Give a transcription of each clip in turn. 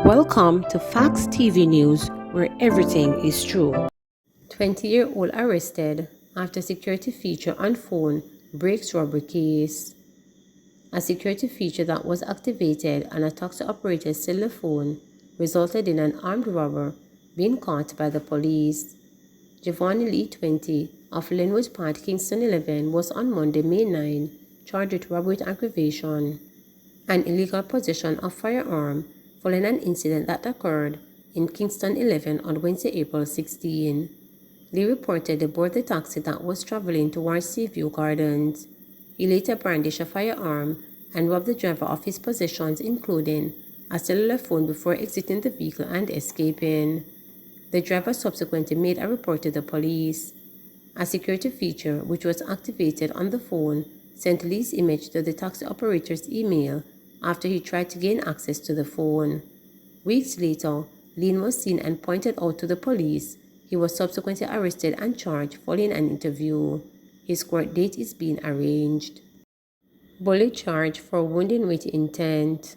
Welcome to Facts TV News, where everything is true. 20-year-old arrested after security feature on phone breaks robbery case. A security feature that was activated on a taxi operator's cellular phone resulted in an armed robber being caught by the police. Giovanni Lee, 20, of Linwood Park, Kingston 11, was on Monday, May 9, charged with robbery with aggravation and illegal possession of firearm following an incident that occurred in Kingston 11 on Wednesday, April 16. Lee reported aboard the taxi that was traveling towards Seaview Gardens. He later brandished a firearm and robbed the driver of his possessions, including a cellular phone, before exiting the vehicle and escaping. The driver subsequently made a report to the police. A security feature, which was activated on the phone, sent Lee's image to the taxi operator's email after he tried to gain access to the phone. Weeks later, Lee was seen and pointed out to the police. He was subsequently arrested and charged following an interview. His court date is being arranged. Bully charged for wounding with intent.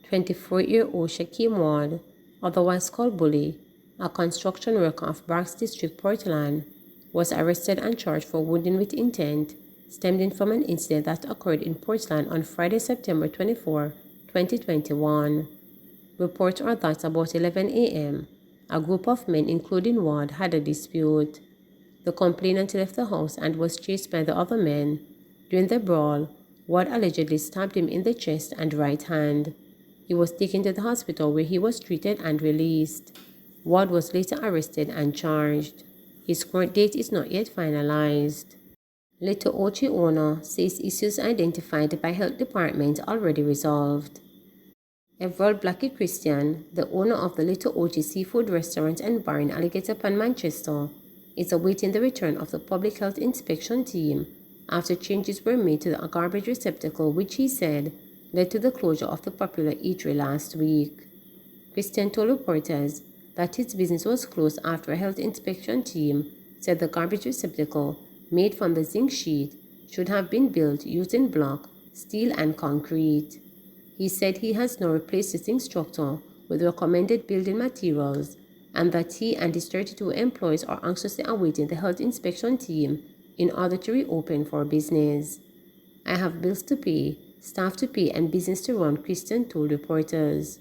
24-year-old Shaquem Ward, otherwise called Bully, a construction worker of Barks District, Portland, was arrested and charged for wounding with intent stemming from an incident that occurred in Portland on Friday, September 24, 2021. Reports are that about 11 a.m., a group of men, including Ward, had a dispute. The complainant left the house and was chased by the other men. During the brawl, Ward allegedly stabbed him in the chest and right hand. He was taken to the hospital where he was treated and released. Ward was later arrested and charged. His court date is not yet finalized. Little Ochi owner says issues identified by health department already resolved. Everald Blackie Christian, the owner of the Little Ochi seafood restaurant and bar in Alligator Pond, Manchester, is awaiting the return of the public health inspection team after changes were made to the garbage receptacle, which he said led to the closure of the popular eatery last week. Christian told reporters that his business was closed after a health inspection team said the garbage receptacle, made from the zinc sheet, should have been built using block, steel and concrete. He said he has now replaced the zinc structure with recommended building materials and that he and his 32 employees are anxiously awaiting the health inspection team in order to reopen for business. I have bills to pay, staff to pay and business to run, Christian told reporters.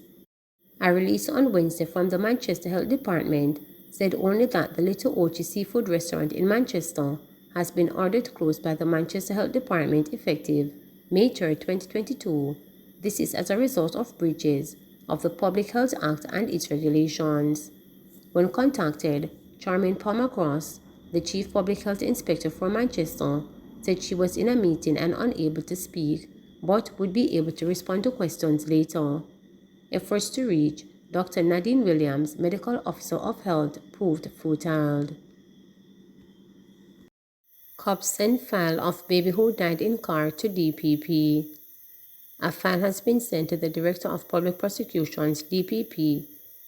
A release on Wednesday from the Manchester Health Department said only that the Little Ochi seafood restaurant in Manchester has been ordered closed by the Manchester Health Department effective May 3, 2022. This is as a result of breaches of the Public Health Act and its regulations. When contacted, Charmaine Palmer-Cross, the Chief Public Health Inspector for Manchester, said she was in a meeting and unable to speak, but would be able to respond to questions later. Efforts to reach Dr. Nadine Williams, Medical Officer of Health, proved futile. Cops send file of baby who died in car to DPP. A file has been sent to the Director of Public Prosecutions, DPP,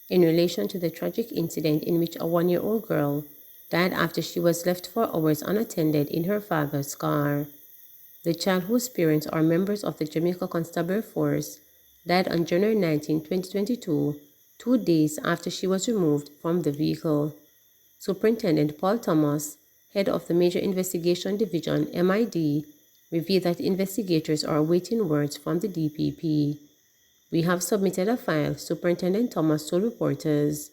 in relation to the tragic incident in which a 1-year-old girl died after she was left for hours unattended in her father's car. The child, whose parents are members of the Jamaica Constabulary Force, died on January 19, 2022, 2 days after she was removed from the vehicle. Superintendent Paul Thomas, head of the Major Investigation Division, MID, revealed that investigators are awaiting words from the DPP. We have submitted a file, Superintendent Thomas told reporters.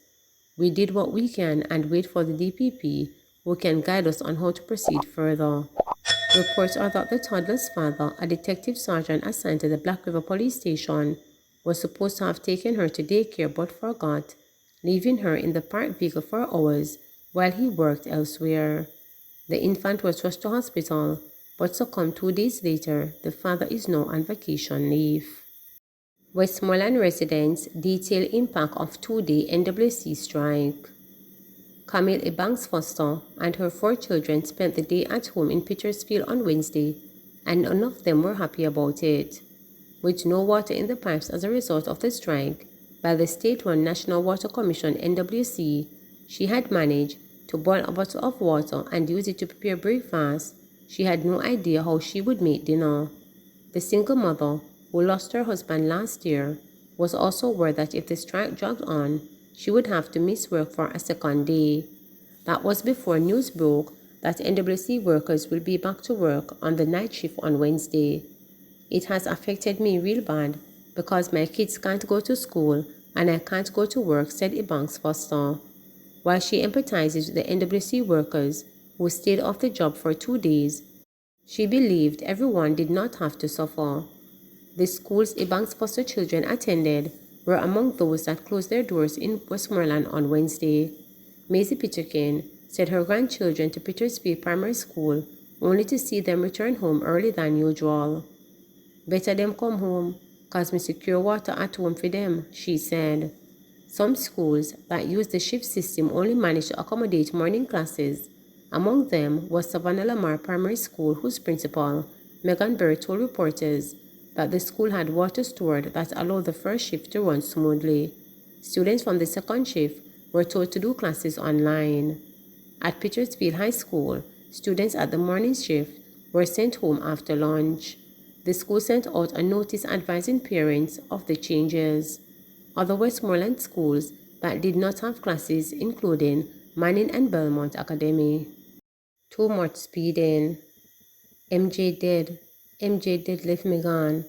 We did what we can and wait for the DPP, who can guide us on how to proceed further. Reports are that the toddler's father, a detective sergeant assigned to the Black River Police Station, was supposed to have taken her to daycare but forgot, leaving her in the parked vehicle for hours while he worked elsewhere. The infant was rushed to hospital, but succumbed 2 days later. The father is now on vacation leave. Westmoreland residents detail impact of 2-day NWC strike. Camille Ebanks Foster and her 4 children spent the day at home in Petersfield on Wednesday, and none of them were happy about it. With no water in the pipes as a result of the strike by the state-run National Water Commission (NWC), she had managed to boil a bottle of water and use it to prepare breakfast. She had no idea how she would make dinner. The single mother, who lost her husband last year, was also aware that if the strike dragged on, she would have to miss work for a second day. That was before news broke that NWC workers will be back to work on the night shift on Wednesday. It has affected me real bad because my kids can't go to school and I can't go to work, said Ebanks Foster. While she empathizes with the NWC workers who stayed off the job for 2 days, she believed everyone did not have to suffer. The schools Ebanks Foster children attended were among those that closed their doors in Westmoreland on Wednesday. Maisie Peterkin said her grandchildren to Petersfield Primary School only to see them return home early than usual. Better them come home, cause me secure water at home for them, she said. Some schools that use the shift system only manage to accommodate morning classes. Among them was Savannah Lamar Primary School, whose principal, Megan Berry, told reporters that the school had water stored that allowed the first shift to run smoothly. Students from the second shift were told to do classes online. At Petersfield High School, students at the morning shift were sent home after lunch. The school sent out a notice advising parents of the changes. Other Westmoreland schools that did not have classes including Manning and Belmont Academy. Too much speeding. MJ dead left me gone.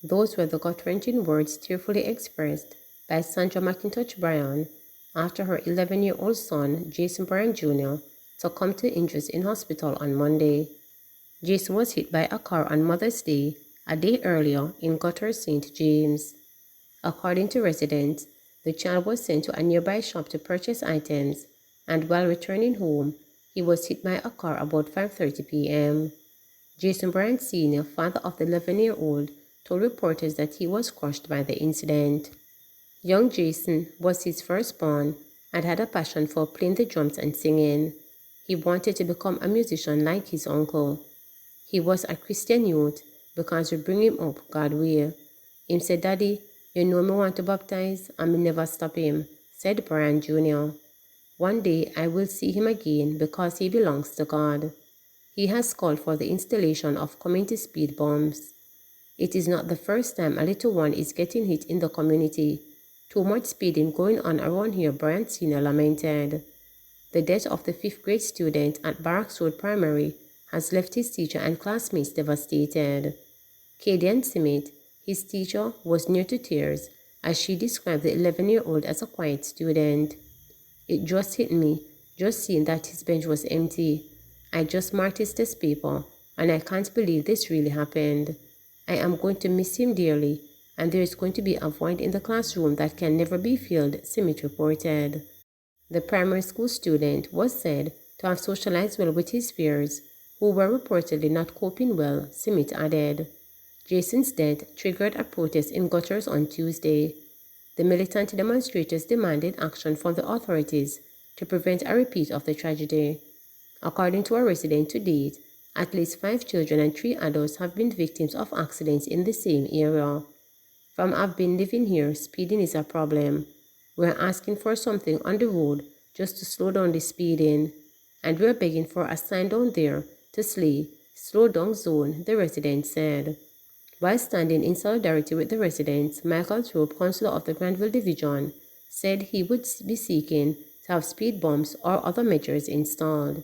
Those were the gut-wrenching words tearfully expressed by Sandra McIntosh Bryan after her 11-year-old son, Jason Bryan Jr., succumbed to injuries in hospital on Monday. Jason was hit by a car on Mother's Day, a day earlier, in Gutter St. James. According to residents, the child was sent to a nearby shop to purchase items, and while returning home, he was hit by a car about 5:30 p.m. James Bryan Sr., father of the 11-year-old, told reporters that he was crushed by the incident. Young Jason was his firstborn and had a passion for playing the drums and singing. He wanted to become a musician like his uncle. He was a Christian youth because we bring him up God way. Him said, "Daddy, you know me want to baptize and me never stop him," said Bryan Jr. "One day I will see him again because he belongs to God." He has called for the installation of community speed bumps. "It is not the first time a little one is getting hit in the community. Too much speeding going on around here," Bryan Sr. lamented. The death of the 5th grade student at Barracks Road Primary has left his teacher and classmates devastated. Kadian Simit, his teacher, was near to tears as she described the 11-year-old as a quiet student. "It just hit me, just seeing that his bench was empty. I just marked his test paper, and I can't believe this really happened. I am going to miss him dearly, and there is going to be a void in the classroom that can never be filled," Simit reported. The primary school student was said to have socialized well with his peers, who were reportedly not coping well, Simit added. Jason's death triggered a protest in Gutters on Tuesday. The militant demonstrators demanded action from the authorities to prevent a repeat of the tragedy. According to a resident to date, at least 5 children and 3 adults have been victims of accidents in the same area. "From I've been living here, speeding is a problem. We're asking for something on the road just to slow down the speeding, and we're begging for a sign down there to say, 'Slow down zone,'" the resident said. While standing in solidarity with the residents, Michael Thrope, councillor of the Granville Division, said he would be seeking to have speed bumps or other measures installed.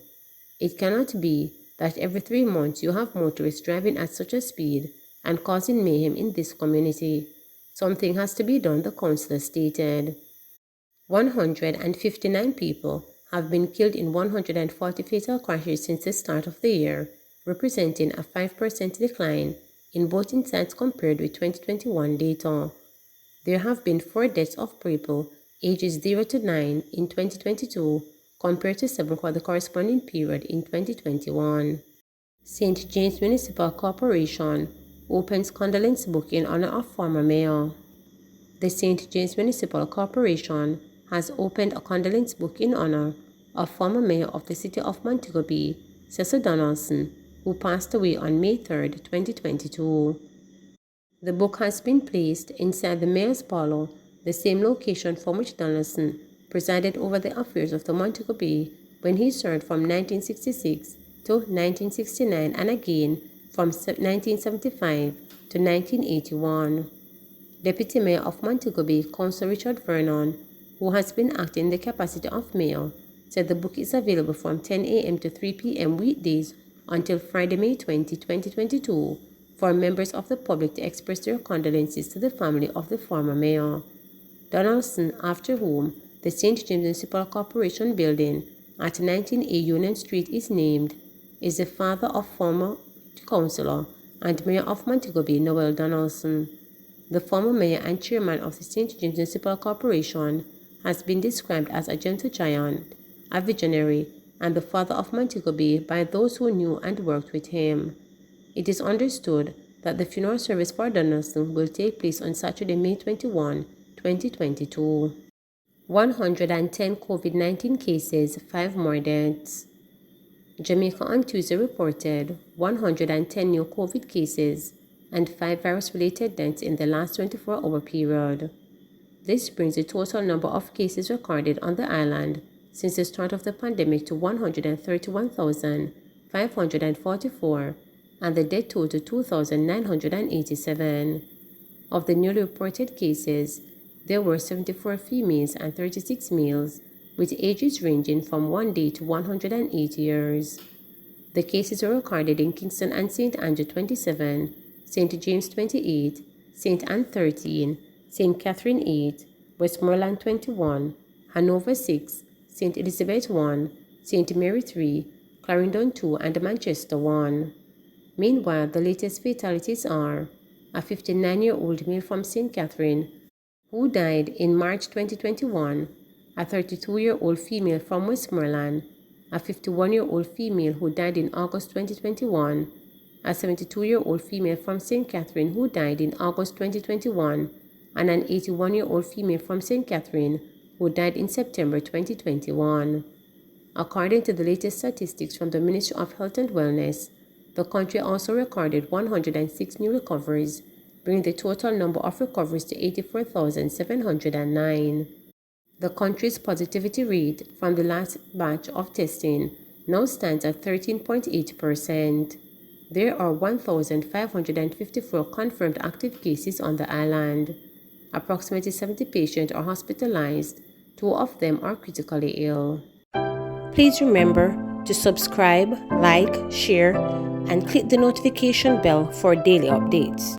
"It cannot be that every 3 months you have motorists driving at such a speed and causing mayhem in this community. Something has to be done," the councillor stated. 159 people have been killed in 140 fatal crashes since the start of the year, representing a 5% decline in both incidents compared with 2021 data. There have been 4 deaths of people ages 0 to 9 in 2022 compared to 7 for the corresponding period in 2021. St. James Municipal Corporation opens condolence book in honor of former mayor. The St. James Municipal Corporation has opened a condolence book in honor of former mayor of the city of Montego Bay, Cecil Donaldson, who passed away on May 3, 2022. The book has been placed inside the mayor's parlor, the same location from which Donaldson presided over the affairs of the Montego Bay when he served from 1966 to 1969 and again from 1975 to 1981. Deputy Mayor of Montego Bay, Councillor Richard Vernon, who has been acting in the capacity of mayor, said the book is available from 10 a.m. to 3 p.m. weekdays until Friday, May 20, 2022, for members of the public to express their condolences to the family of the former mayor. Donaldson, after whom the St. James Municipal Corporation building at 19A Union Street is named, is the father of former councillor and mayor of Montego Bay, Noel Donaldson. The former mayor and chairman of the St. James Municipal Corporation has been described as a gentle giant, a visionary, and the father of Montego Bay by those who knew and worked with him. It is understood that the funeral service for Donaldson will take place on Saturday, May 21, 2022. 110 COVID-19 cases, 5 more deaths. Jamaica on Tuesday reported 110 new COVID cases and 5 virus-related deaths in the last 24-hour period. This brings the total number of cases recorded on the island since the start of the pandemic to 131,544 and the death toll to 2,987. Of the newly reported cases, there were 74 females and 36 males, with ages ranging from 1 day to 108 years. The cases were recorded in Kingston and St. Andrew 27, St. James 28, St. Anne 13, St. Catherine 8, Westmoreland 21, Hanover 6, St. Elizabeth 1, St. Mary 3, Clarendon 2, and Manchester 1. Meanwhile, the latest fatalities are a 59-year-old male from St. Catherine who died in March 2021, a 32-year-old female from Westmoreland, a 51-year-old female who died in August 2021, a 72-year-old female from St. Catherine who died in August 2021, and an 81-year-old female from St. Catherine who died in September 2021. According to the latest statistics from the Ministry of Health and Wellness, the country also recorded 106 new recoveries, bringing the total number of recoveries to 84,709. The country's positivity rate from the last batch of testing now stands at 13.8%. There are 1,554 confirmed active cases on the island. Approximately 70 patients are hospitalized. 2 of them are critically ill. Please remember to subscribe, like, share, and click the notification bell for daily updates.